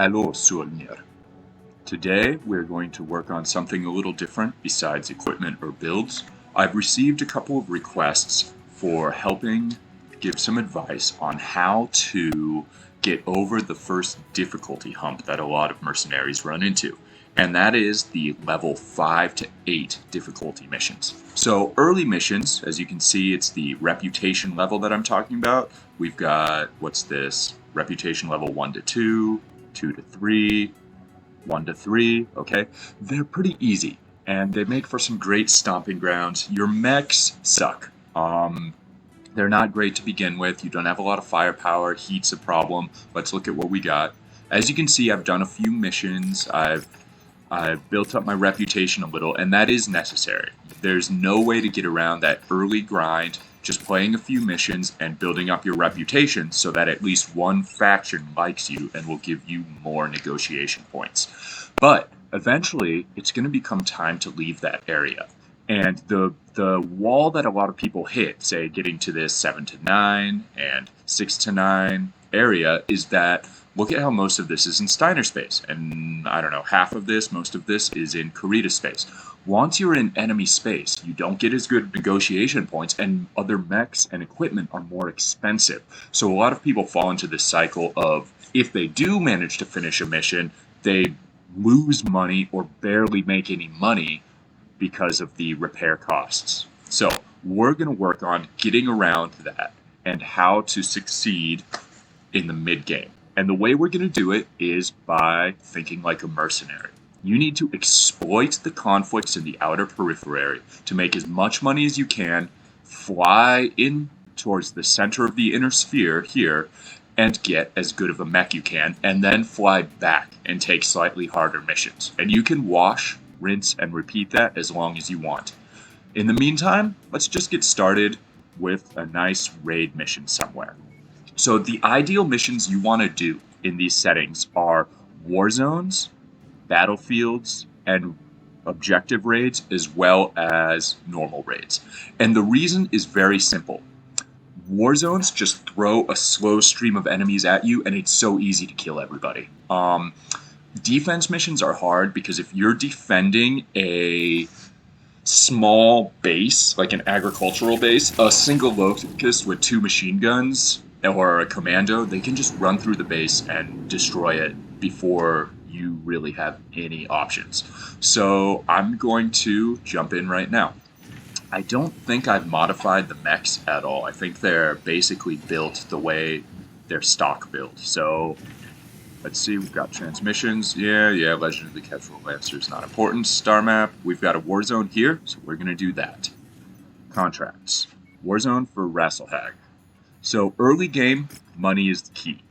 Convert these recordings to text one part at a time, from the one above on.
Allô, souvenir. Today we're going to work on something a little different besides equipment or builds. I've received a couple of requests for helping give some advice on how to get over the first difficulty hump that a lot of mercenaries run into, and that is the level 5 to 8 difficulty missions. So early missions, as you can see, it's the reputation level that I'm talking about. We've got, what's this, reputation level 1 to 2, 2 to 3, 1 to 3, okay? They're pretty easy, and they make for some great stomping grounds. Your mechs suck. They're not great to begin with. You don't have a lot of firepower. Heat's a problem. Let's look at what we got. As you can see, I've done a few missions. I've built up my reputation a little, and that is necessary. There's no way to get around that early grind, just playing a few missions and building up your reputation so that at least one faction likes you and will give you more negotiation points. But eventually, it's going to become time to leave that area. And the wall that a lot of people hit, say getting to this 7 to 9 and 6 to 9 area, is that look at how most of this is in Steiner space. And I don't know, half of this, most of this is in Corrida space. Once you're in enemy space, you don't get as good negotiation points, and other mechs and equipment are more expensive. So a lot of people fall into this cycle of, if they do manage to finish a mission, they lose money or barely make any money because of the repair costs. So we're going to work on getting around that and how to succeed in the mid-game. And the way we're going to do it is by thinking like a mercenary. You need to exploit the conflicts in the outer periphery to make as much money as you can, fly in towards the center of the inner sphere here, and get as good of a mech you can, and then fly back and take slightly harder missions. And you can wash, rinse, and repeat that as long as you want. In the meantime, let's just get started with a nice raid mission somewhere. So the ideal missions you want to do in these settings are war zones, battlefields, and objective raids, as well as normal raids. And the reason is very simple. War zones just throw a slow stream of enemies at you, and it's so easy to kill everybody. Defense missions are hard because if you're defending a small base, like an agricultural base, a single locust with 2 machine guns or a commando, they can just run through the base and destroy it before you really have any options. So I'm going to jump in right now. I don't think I've modified the mechs at all. I think they're basically built the way they're stock built. So let's see, we've got transmissions. Yeah, Legend of the Kestrel Lancer is not important. Star map, we've got a war zone here, so we're going to do that. Contracts. War zone for Rasselhag. So early game, money is the key.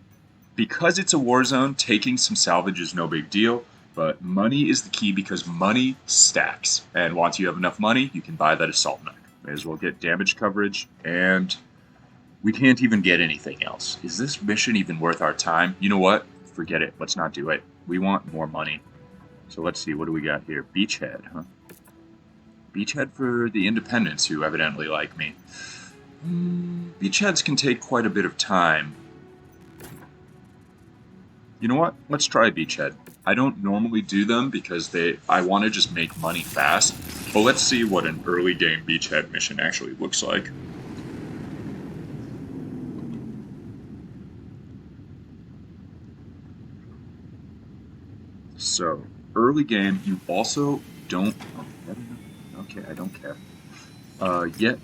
Because it's a war zone, taking some salvage is no big deal, but money is the key because money stacks. And once you have enough money, you can buy that assault mech. May as well get damage coverage, and we can't even get anything else. Is this mission even worth our time? You know what? Forget it. Let's not do it. We want more money. So let's see. What do we got here? Beachhead, huh? Beachhead for the independents who evidently like me. Beachheads can take quite a bit of time. You know what? Let's try Beachhead. I don't normally do them because I want to just make money fast. But let's see what an early game Beachhead mission actually looks like. So, early game, you also don't... Okay, I don't care. Yet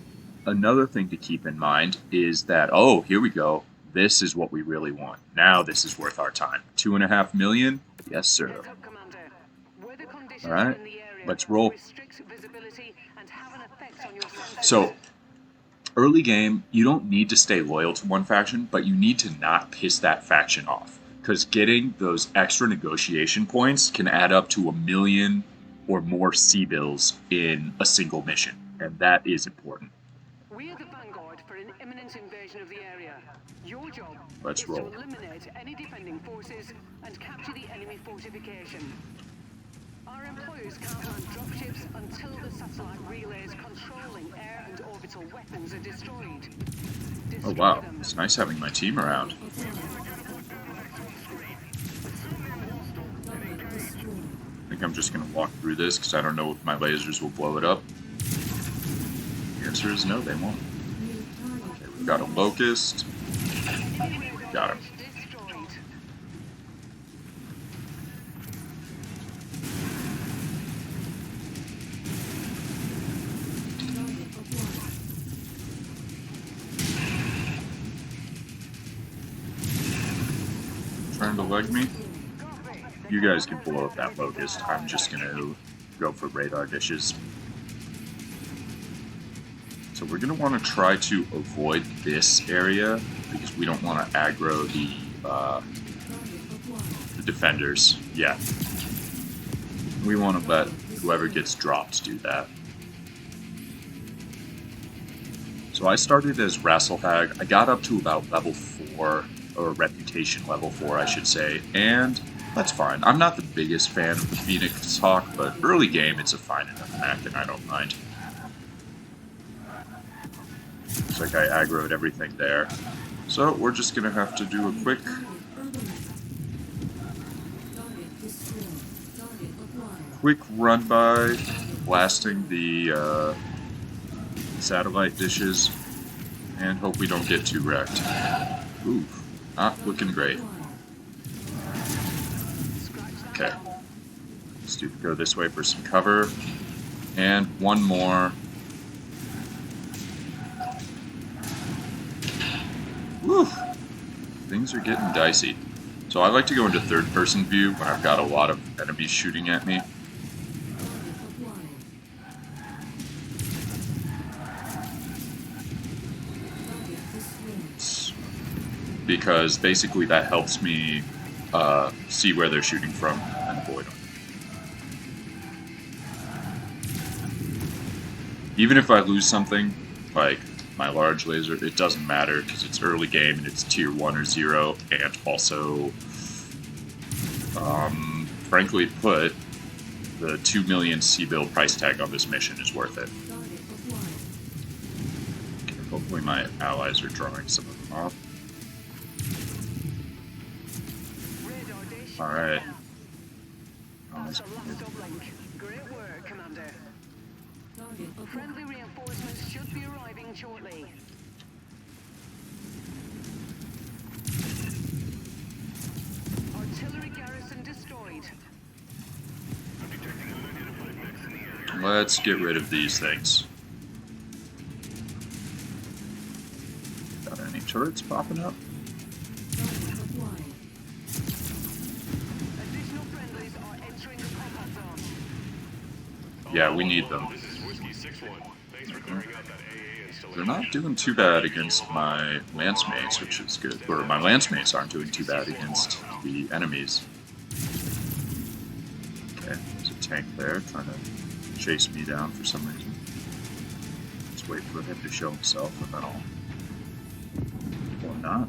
another thing to keep in mind is that, oh, here we go. This is what we really want. Now this is worth our time. 2.5 million? Yes, sir. Alright, let's roll. So, early game, you don't need to stay loyal to one faction, but you need to not piss that faction off. Because getting those extra negotiation points can add up to 1 million or more C-bills in a single mission. And that is important. We are the vanguard for an imminent invasion of the area. Your job Let's is roll. to eliminate any defending forces and capture the enemy fortification. Our employers can't land dropships until the satellite relays controlling air and orbital weapons are destroyed. Oh wow, it's nice having my team around. think I'm just going to walk through this because I don't know if my lasers will blow it up. The answer is no, they won't. Okay, we've got a locust. Got him. Trying to leg me? You guys can blow up that locust. I'm just gonna go for radar dishes. So we're gonna want to try to avoid this area because we don't want to aggro the defenders. Yeah. We want to let whoever gets dropped do that. So I started as Rasselhag. I got up to about level 4, or reputation level 4, I should say, and that's fine. I'm not the biggest fan of the Phoenix Hawk, but early game it's a fine enough mech, and I don't mind. Looks like I aggroed everything there. So we're just gonna have to do a quick run by, blasting the satellite dishes, and hope we don't get too wrecked. Oof, not looking great. Okay, let's go this way for some cover, and one more. Woo! Things are getting dicey. So I like to go into third-person view when I've got a lot of enemies shooting at me. Because basically that helps me see where they're shooting from and avoid them. Even if I lose something, like my large laser, it doesn't matter because it's early game and it's tier 1 or 0, and also, frankly put, the 2 million C-bill price tag on this mission is worth it. Okay, hopefully my allies are drawing some of them off. Alright. That's a last uplink. Great work, Commander. Friendly reinforcements should be arriving shortly. Artillery garrison destroyed. Let's get rid of these things. Got any turrets popping up? Yeah, we need them. They're not doing too bad against my lance mates, which is good. Or my lance mates aren't doing too bad against the enemies. Okay, there's a tank there trying to chase me down for some reason. Let's wait for him to show himself and then I'll... Or not.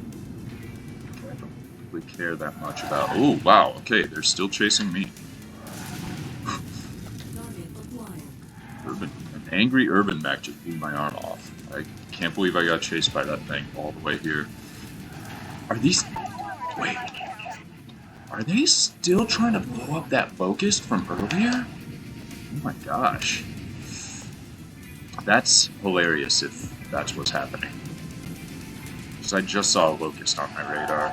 Okay, I don't really care that much about... Oh, wow, okay, they're still chasing me. An angry urban mech just blew my arm off. I can't believe I got chased by that thing all the way here. Are these... Wait. Are they still trying to blow up that locust from earlier? Oh my gosh. That's hilarious if that's what's happening. Because I just saw a locust on my radar.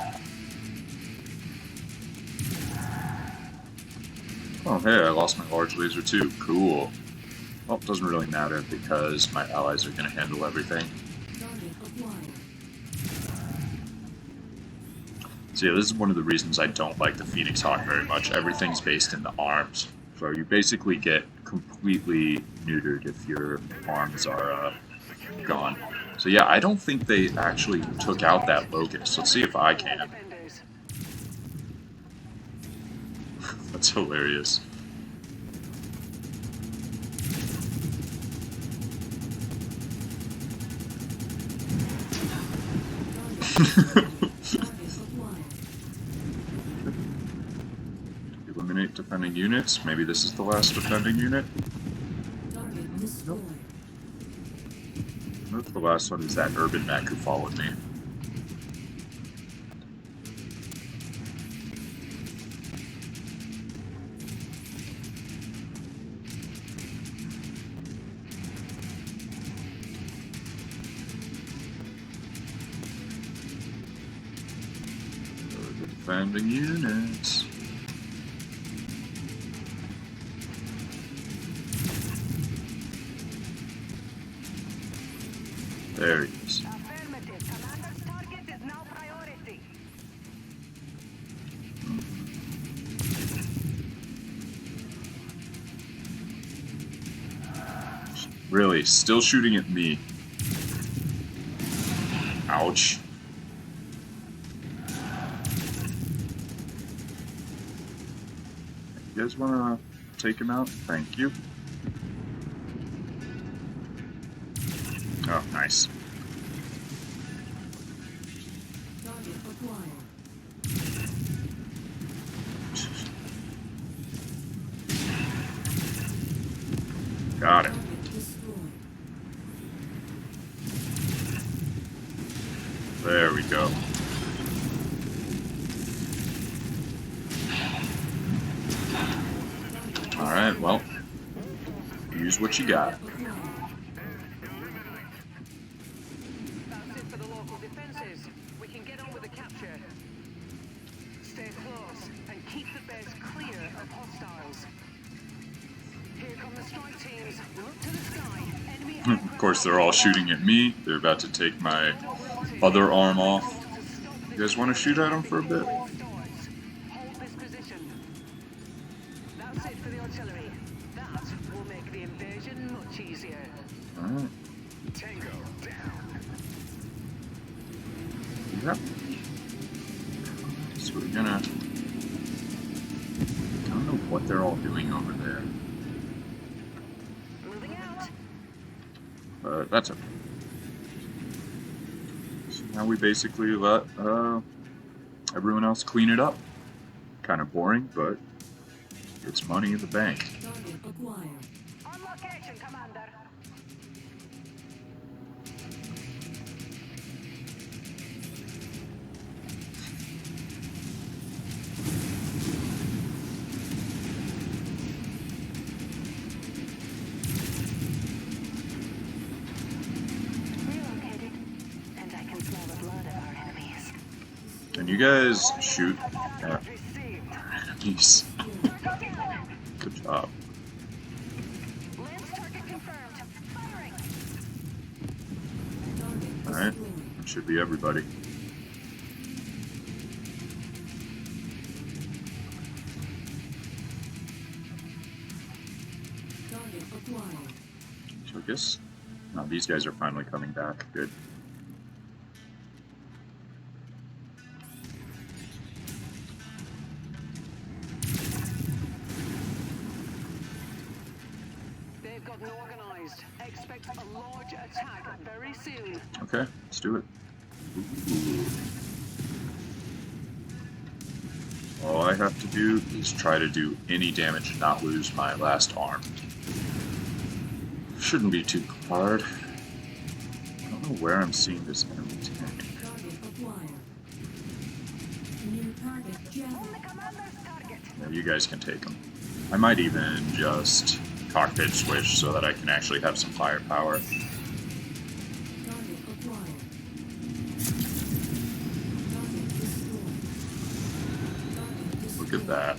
Oh hey, I lost my large laser too. Cool. Well, it doesn't really matter because my allies are going to handle everything. So yeah, this is one of the reasons I don't like the Phoenix Hawk very much. Everything's based in the arms. So you basically get completely neutered if your arms are gone. So yeah, I don't think they actually took out that locust. Let's see if I can. That's hilarious. Eliminate defending units. Maybe this is the last defending unit. Nope. Nope, the last one is that urban mech who followed me. Expanding units. There he is. Affirmative. Commander's target is now priority. Really, still shooting at me. Ouch. You guys want to take him out? Thank you. Oh, nice. Target acquired. Got it. Target destroyed. There we go. Alright, well, use what you got. That's it for the local defenses. We can get on with the capture. Stay close and keep the base clear of hostiles. Here come the strike teams. Look to the sky. Enemy Of course, they're all shooting at me. They're about to take my other arm off. You guys want to shoot at them for a bit? Hold this position. That's it for the artillery. That will make the invasion much easier. Alright. Tango down. Yep. So we're gonna... I don't know what they're all doing over there. Moving out. But that's okay. So now we basically let everyone else clean it up. Kind of boring, but it's money in the bank. Target acquired. On location, Commander. Relocated, and I can smell the blood of our enemies. And you guys shoot at Received. enemies. Good job. Lance target confirmed. Firing. Target Alright, destroyed. that should be everybody. Target acquired. So I guess... No, these guys are finally coming back. Good. They've gotten organized. Expect a large attack very soon. Okay, let's do it. Ooh. All I have to do is try to do any damage and not lose my last arm. Shouldn't be too hard. I don't know where I'm seeing this enemy tank. Target acquired. New target javelin. The commander's target. Yeah, you guys can take them. I might even just cockpit switch so that I can actually have some firepower. Target acquired. Target destroyed. Target destroyed. Look at that.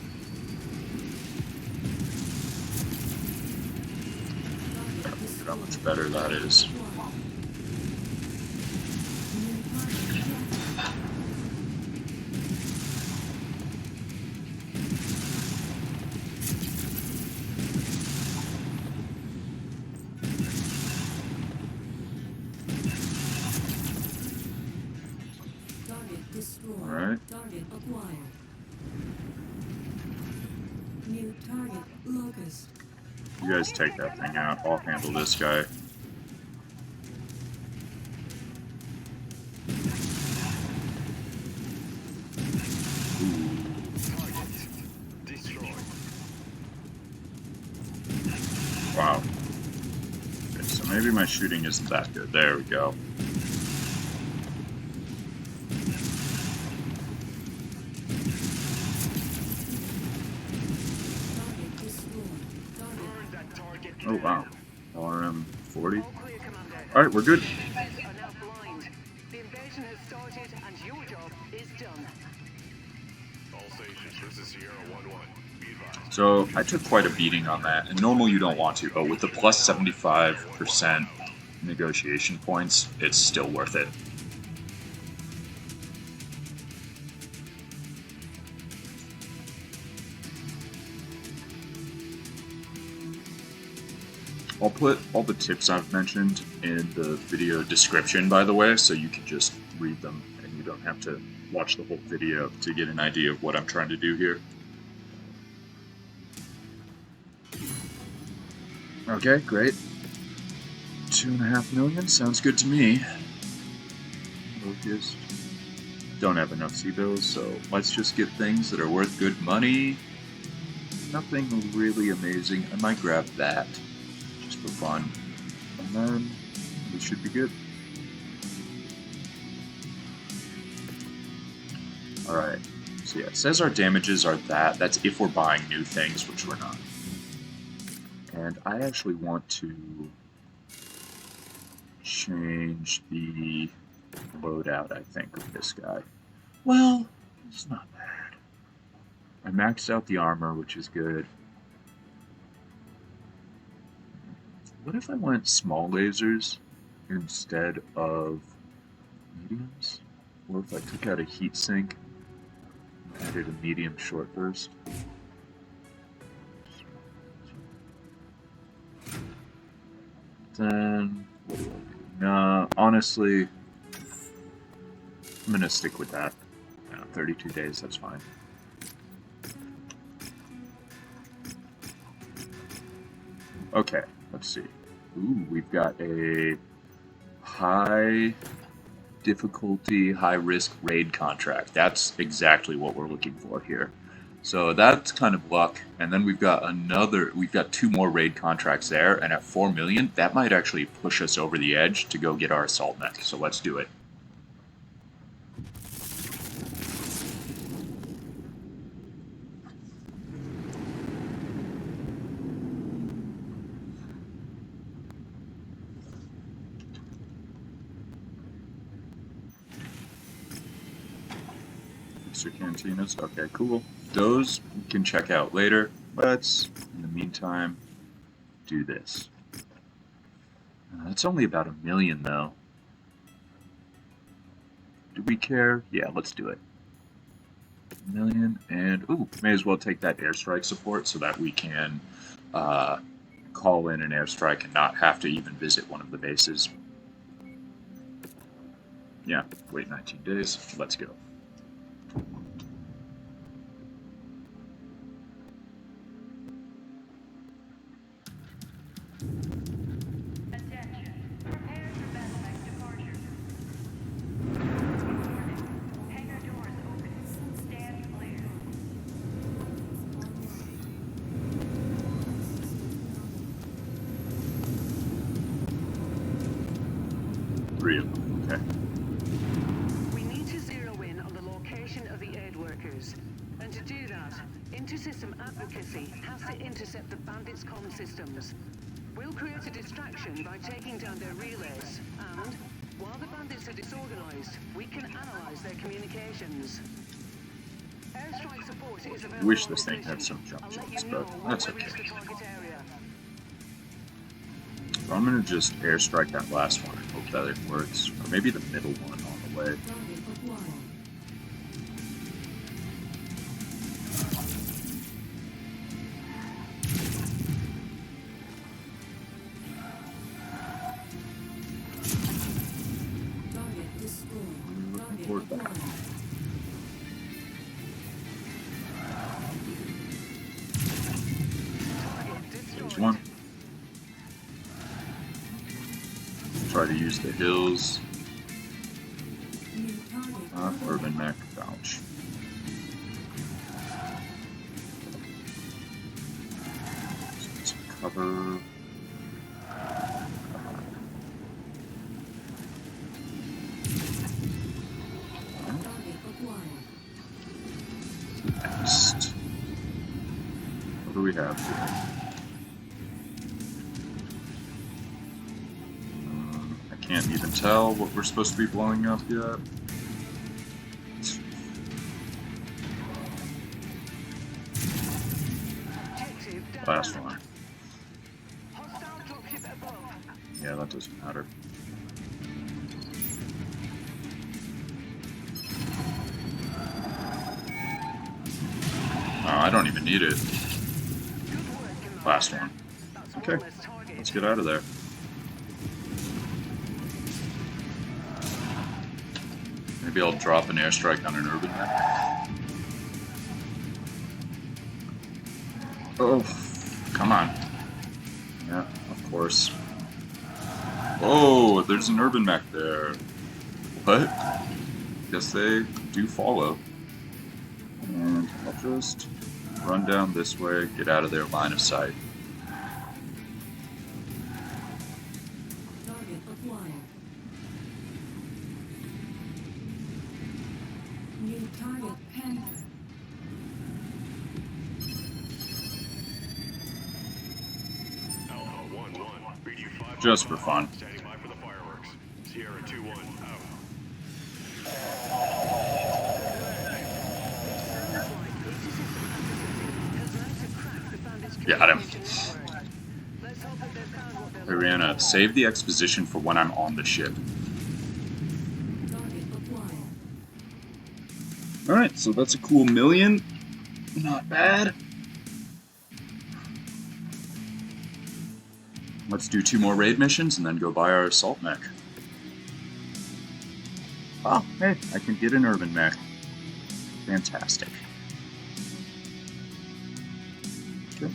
Look at how much better that is. Target destroyed. Alright. Target acquired. New target locust. You guys take that thing out. I'll handle this guy. Wow. Okay, so maybe my shooting isn't that good. There we go. Target destroyed. Target Oh wow. RM 40. All clear, Commander. Alright, we're good. Defenses are now blind. The invasion has started and your job is done. So I took quite a beating on that, and normally you don't want to, but with the plus 75% negotiation points, it's still worth it. I'll put all the tips I've mentioned in the video description, by the way, so you can just read them and you don't have to watch the whole video to get an idea of what I'm trying to do here. Okay, great. 2.5 million sounds good to me. Focused. Don't have enough C-bills, so let's just get things that are worth good money. Nothing really amazing. I might grab that just for fun, and then we should be good. Alright, so yeah, it says our damages are that. That's if we're buying new things, which we're not. And I actually want to change the loadout, I think, of this guy. Well, it's not bad. I maxed out the armor, which is good. What if I went small lasers instead of mediums? Or if I took out a heat sink and added a medium short burst? Then, what do I do? Nah, honestly, I'm gonna stick with that. 32 days, that's fine. Okay, let's see. Ooh, we've got a high difficulty, high risk raid contract. That's exactly what we're looking for here. So that's kind of luck. And then we've got two more raid contracts there, and at 4 million, that might actually push us over the edge to go get our assault mech. So let's do it. Cantinas. Okay, cool. Those we can check out later. Let's, in the meantime, do this. That's only about 1 million, though. Do we care? Yeah, let's do it. 1 million, and ooh, may as well take that airstrike support so that we can call in an airstrike and not have to even visit one of the bases. Yeah, wait 19 days. Let's go. Okay. We need to zero in on the location of the aid workers. And to do that, inter-system advocacy has to intercept the bandits' comm systems. We'll create a distraction by taking down their relays, and while the bandits are disorganized, we can analyze their communications. Airstrike support is available. Wish this thing had some jump jets, but that's okay. I'm gonna just airstrike that last one and hope that it works. Or maybe the middle one on the way. Report that. There's one. Try to use the hills. Urban mech, ouch. Some cover. Next. What do we have here? Can't even tell what we're supposed to be blowing up yet. Last one. Hostile dropship above. Yeah, that doesn't matter. I don't even need it. Good work, Commander. Last one. That's Okay, one less target. let's get out of there. Maybe I'll drop an airstrike on an urban mech. Oh, come on. Yeah, of course. Oh, there's an urban mech there. What? Guess they do follow. And I'll just run down this way, get out of their line of sight. Target acquired. New target Panther. Alpha 1-1, reading 5. Just for fun. Standing by for the fireworks. Sierra 2-1, out. Got him. Let's hope that they've found what they're Ariana, save the exposition for when I'm on the ship. Target acquired. Alright, so that's a cool million. Not bad. Let's do 2 more raid missions and then go buy our assault mech. Oh, hey, I can get an urban mech. Fantastic. Okay.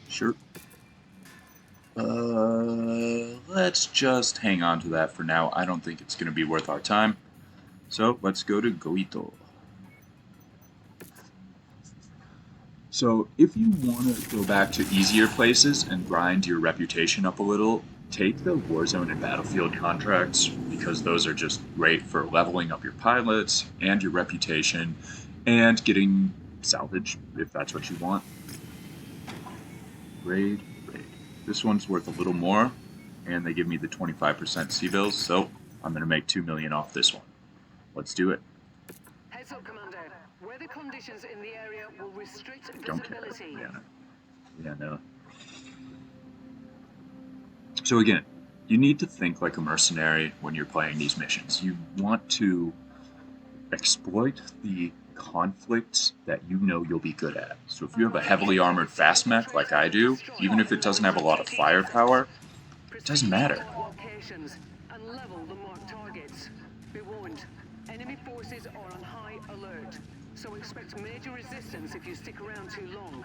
Sure. Let's just hang on to that for now. I don't think it's going to be worth our time. So, let's go to Goito. So, if you want to go back to easier places and grind your reputation up a little, take the Warzone and Battlefield contracts, because those are just great for leveling up your pilots and your reputation and getting salvage, if that's what you want. Raid. This one's worth a little more, and they give me the 25% C-bills, so I'm going to make 2 million off this one. Let's do it. Heads up, Commander. Weather conditions in the area will restrict Don't care. visibility. Yeah, no. So again, you need to think like a mercenary when you're playing these missions. You want to exploit the conflicts that you know you'll be good at. So if you have a heavily armored fast mech like I do, even if it doesn't have a lot of firepower, it doesn't matter. Locations and level the marked targets. Be warned, enemy forces are on high alert, so expect major resistance if you stick around too long.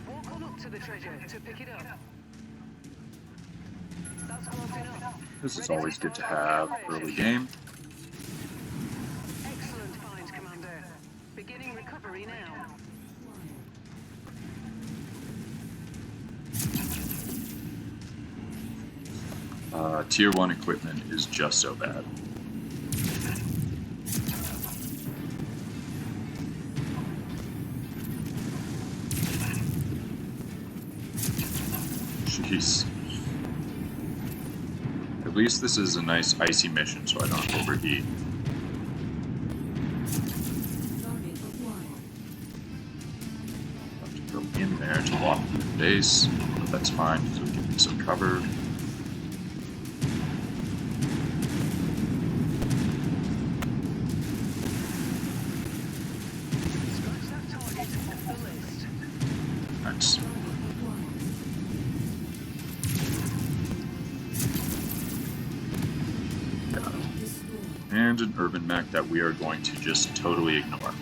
Walk on up to the treasure to pick it up. That's close enough. This is always good to have early game. Excellent find, Commander. Beginning recovery now. Tier 1 equipment is just so bad. Jeez. At least this is a nice icy mission so I don't overheat. Target acquired. I have to go in there to walk through the base, but that's fine because we give me some cover. Scratch that target off the list. Nice. Target acquired. Got it. Destroyed. And an urban mech that we are going to just totally ignore. Target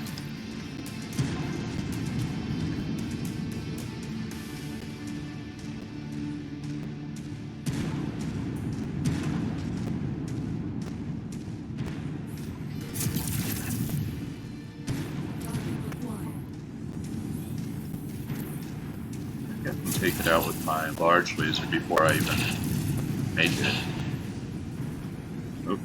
acquired. take it out with my large laser before I even make it. Oop.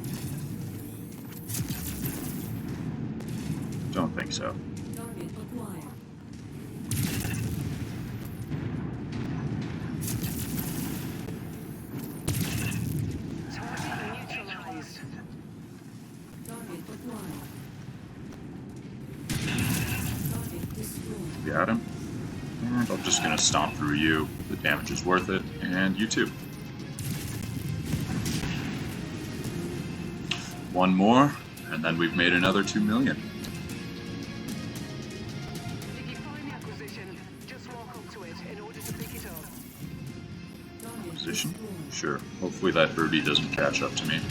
Don't think so. Target acquired. Target neutralized. Target acquired. Target destroyed. Got him. And I'm just gonna stomp through you. The damage is worth it, and you too. One more, and then we've made another 2 million. If you find the acquisition, just walk up to it in order to pick it up. Target Position? destroyed. Sure. Hopefully that birdie doesn't catch up to me.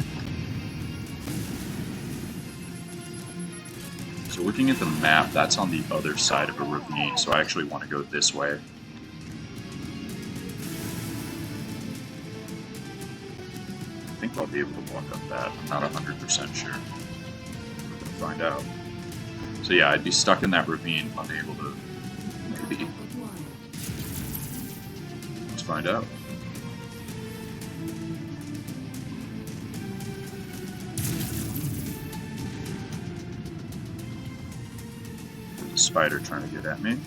So looking at the map, that's on the other side of a ravine, so I actually want to go this way. I think I'll be able to walk up that. I'm not 100% sure. We'll find out. So yeah, I'd be stuck in that ravine, unable to... maybe. Acquired. Let's find out. Spider trying to get at me.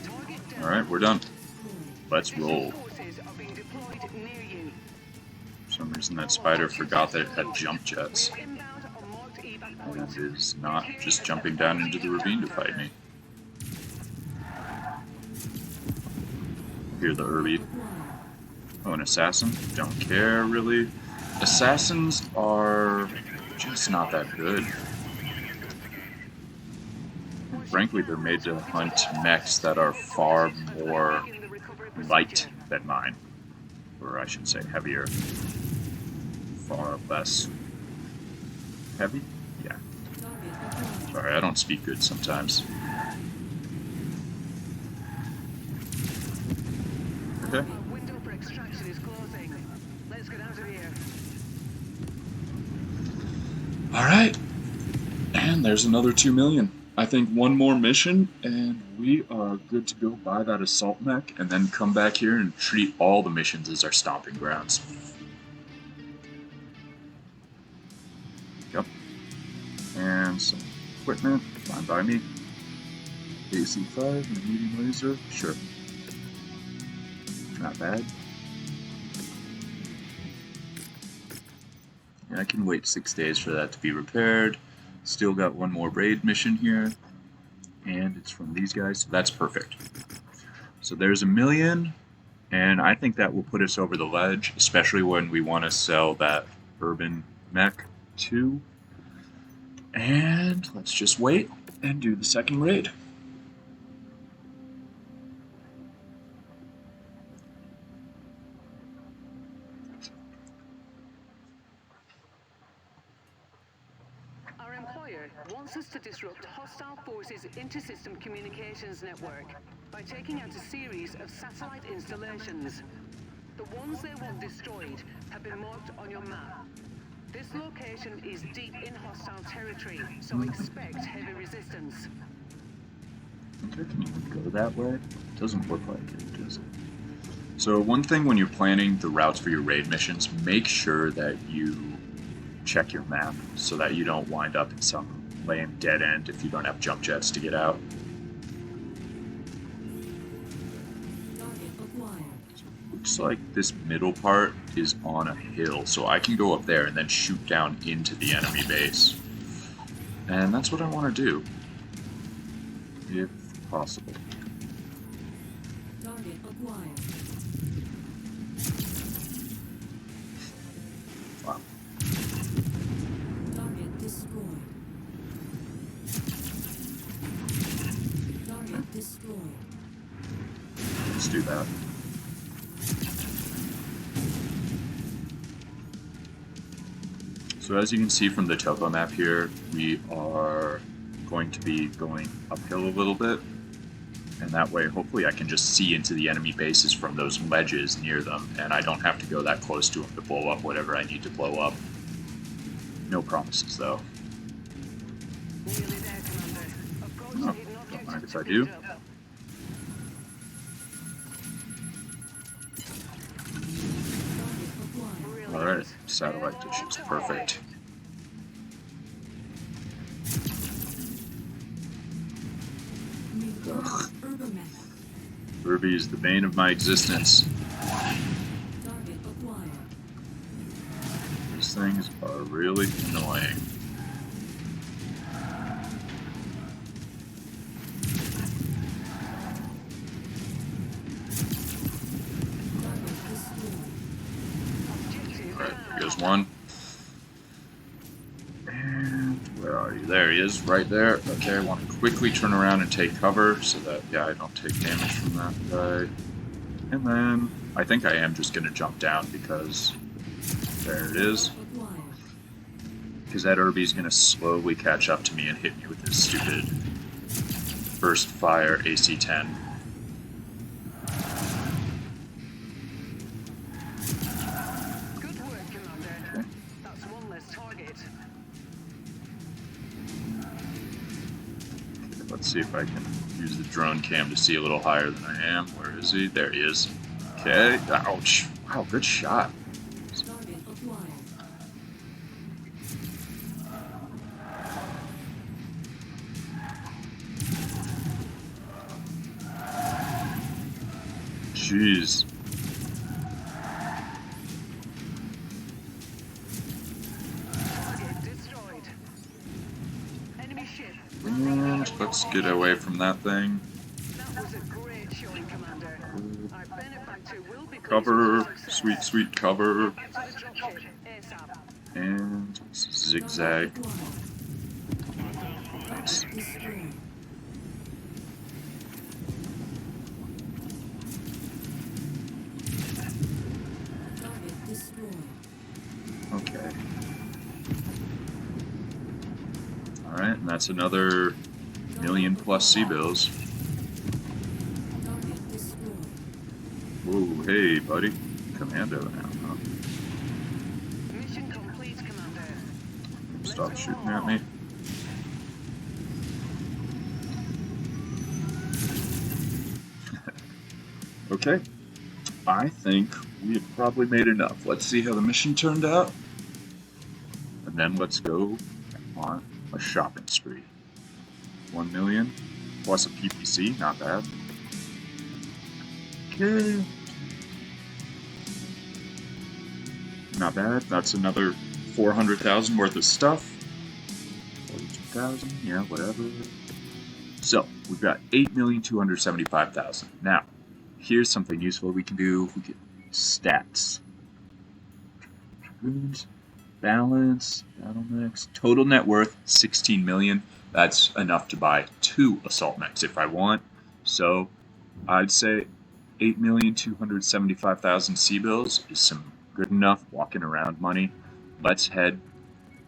Target down. Alright, we're done. Let's roll. Forces are being deployed near you. For some reason that spider forgot that it had jump jets. We're inbound on marked evac And points. is not just jumping down into the ravine to fight me. Hear the early... Acquired. Oh, an assassin? Don't care, really. Assassins are just not that good. Frankly, they're made to hunt mechs that are far more light than mine. Or I should say heavier. Far less heavy? Yeah. Target acquired. Sorry, I don't speak good sometimes. Okay. Our window for extraction is closing. Let's get out of here. Alright. And there's another 2 million. I think one more mission, and we are good to go buy that assault mech, and then come back here and treat all the missions as our stomping grounds. Yep. And some equipment, fine by me. AC5 and a medium laser, sure. Not bad. And I can wait 6 days for that to be repaired. Still got one more raid mission here, and it's from these guys, so that's perfect. So there's 1 million, and I think that will put us over the ledge, especially when we want to sell that urban mech too. And let's just wait and do the second raid. Our employer wants us to disrupt hostile forces' inter-system communications network by taking out a series of satellite installations. The ones they want destroyed have been marked on your map. This location is deep in hostile territory, so expect heavy resistance. Okay, can you go that way? Doesn't look like it, does it? So one thing when you're planning the routes for your raid missions, make sure that you check your map so that you don't wind up in some lame dead end if you don't have jump jets to get out. Target acquired. Looks like this middle part is on a hill, so I can go up there and then shoot down into the enemy base. And that's what I want to do, if possible. Target acquired. Wow. Target destroyed. Target destroyed. Let's do that. So as you can see from the topo map here, we are going to be going uphill a little bit, and that way hopefully I can just see into the enemy bases from those ledges near them, and I don't have to go that close to them to blow up whatever I need to blow up. No promises though. Nearly there, Commander. Approach the hidden don't objective mind if to I pick do. it up. Alright, satellite dishes, perfect. Ugh. Ruby is the bane of my existence. Target acquired. These things are really annoying. Alright, here goes one. And where are you? There he is, right there. Okay, I want to quickly turn around and take cover so that, yeah, I don't take damage from that guy. And then, I think I am just going to jump down because there it is. Because that Irby's going to slowly catch up to me and hit me with his stupid burst fire AC-10. Good work, Commander. Okay. That's one less target. Let's see if I can use the drone cam to see a little higher than I am. Where is he? There he is. Okay. Ouch. Wow, good shot. Target acquired. Jeez. Target destroyed. Enemy ship. And let's get away from that thing. That was a great showing, Commander. Our benefactor will be Cover. pleased with your Sweet, success. sweet cover. Get to the dropship ASAP. And zigzag. Nice. Destroyed. Target destroyed. Okay. Alright, and that's another million plus C-bills. Target destroyed. Whoa, hey, buddy. Commando now, huh? Mission complete, Commander. Stop shooting at me. Okay. I think we have probably made enough. Let's see how the mission turned out. And then let's go on a shopping spree. 1 million plus a PPC, not bad. Okay. Not bad. That's another 400,000 worth of stuff. 42,000, yeah, whatever. So, we've got 8,275,000. Now, here's something useful we can do. We can stats. Dragoons, balance, battle mechs, total net worth 16 million. That's enough to buy 2 assault mechs if I want. So, I'd say 8,275,000 C-bills is some good enough walking around money. Let's head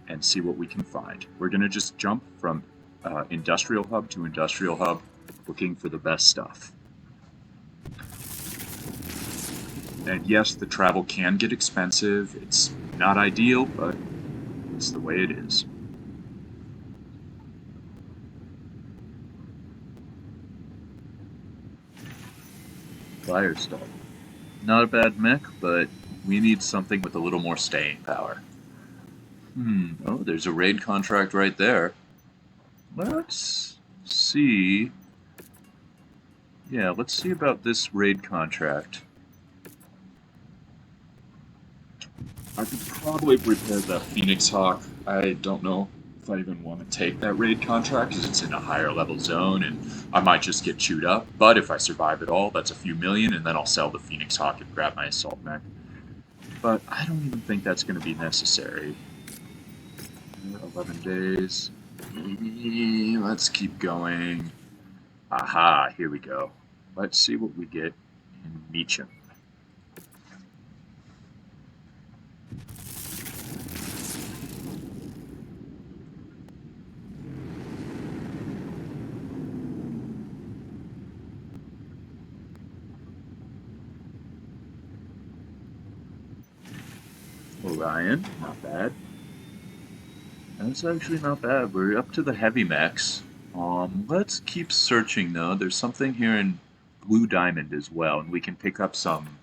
and see what we can find. We're gonna just jump from industrial hub to industrial hub, looking for the best stuff. And yes, the travel can get expensive. It's not ideal, but it's the way it is. Firestar. Not a bad mech, but we need something with a little more staying power. Oh, there's a raid contract right there. Let's see. Yeah, let's see about this raid contract. I could probably repair the Phoenix Hawk. I don't know if I even want to take that raid contract because it's in a higher level zone and I might just get chewed up. But if I survive it all, that's a few million and then I'll sell the Phoenix Hawk and grab my assault mech. But I don't even think that's going to be necessary. 11 days. Let's keep going. Aha, here we go. Let's see what we get in Meacham. Orion, not bad. That's actually not bad. We're up to the heavy mechs. Let's keep searching though. There's something here in Blue Diamond as well, and we can pick up some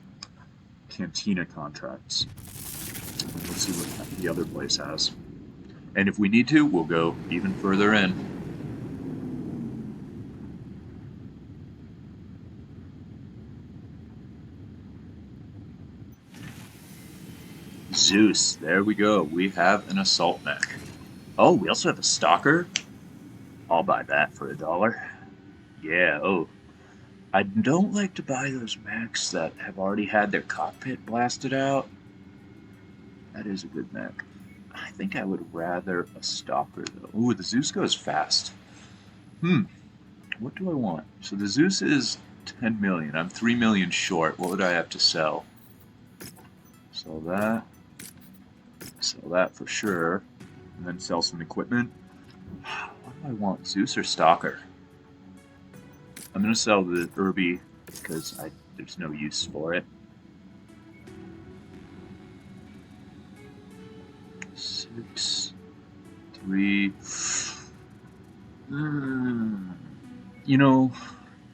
Cantina contracts. Let's see what the other place has. And if we need to, we'll go even further in. Zeus, there we go. We have an assault mech. Oh, we also have a stalker. I'll buy that for $1. Yeah, oh. I don't like to buy those mechs that have already had their cockpit blasted out. That is a good mech. I think I would rather a stalker though. Ooh, the Zeus goes fast. What do I want? So the Zeus is 10 million. I'm 3 million short. What would I have to sell? Sell that. Sell that for sure. And then sell some equipment. What do I want? Zeus or stalker? I'm going to sell the Irby because there's no use for it. 6, 3. You know,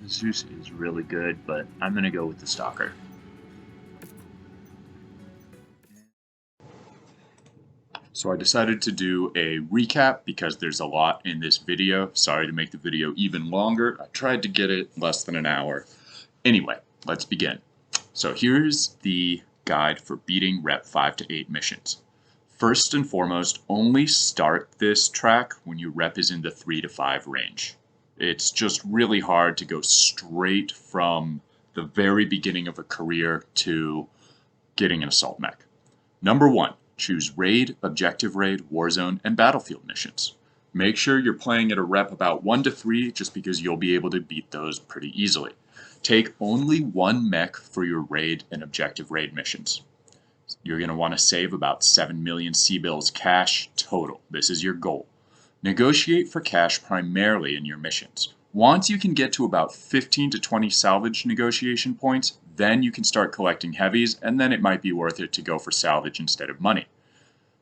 Zeus is really good, but I'm going to go with the stalker. So I decided to do a recap because there's a lot in this video. Sorry to make the video even longer. I tried to get it less than an hour. Anyway, let's begin. So here's the guide for beating rep 5 to 8 missions. First and foremost, only start this track when your rep is in the 3 to 5 range. It's just really hard to go straight from the very beginning of a career to getting an assault mech. Number 1. Choose raid, objective raid, warzone, and battlefield missions. Make sure you're playing at a rep about 1 to 3 just because you'll be able to beat those pretty easily. Take only one mech for your raid and objective raid missions. You're going to want to save about 7 million C-bills cash total. This is your goal. Negotiate for cash primarily in your missions. Once you can get to about 15 to 20 salvage negotiation points, then you can start collecting heavies, and then it might be worth it to go for salvage instead of money.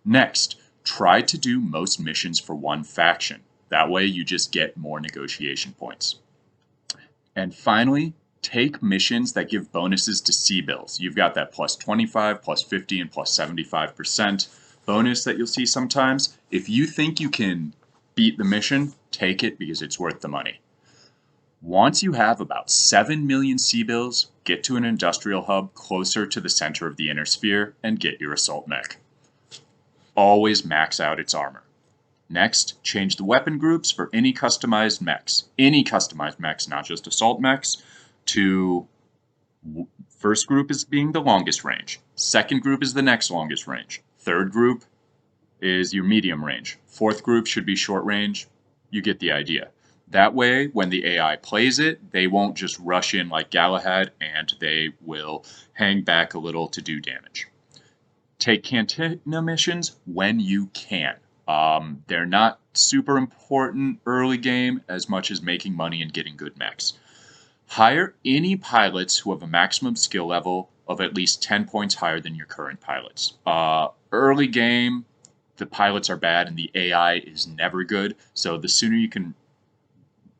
Next, try to do most missions for one faction. That way you just get more negotiation points. And finally, take missions that give bonuses to C-bills. You've got that plus 25, plus 50, and plus 75% bonus that you'll see sometimes. If you think you can beat the mission, take it because it's worth the money. Once you have about 7 million C-bills, get to an industrial hub closer to the center of the inner sphere and get your assault mech. Always max out its armor. Next, change the weapon groups for any customized mechs. Any customized mechs, not just assault mechs, to first group is being the longest range. Second group is the next longest range. Third group is your medium range. Fourth group should be short range. You get the idea. That way, when the AI plays it, they won't just rush in like Galahad, and they will hang back a little to do damage. Take Cantina missions when you can. They're not super important early game as much as making money and getting good mechs. Hire any pilots who have a maximum skill level of at least 10 points higher than your current pilots. Early game, the pilots are bad and the AI is never good, so the sooner you can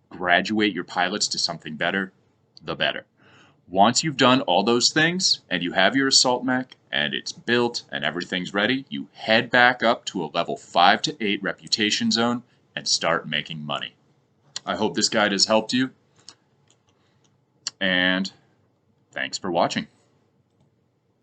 graduate your pilots to something better, the better. Once you've done all those things and you have your assault mech and it's built and everything's ready, you head back up to a level 5 to 8 reputation zone and start making money. I hope this guide has helped you, and thanks for watching.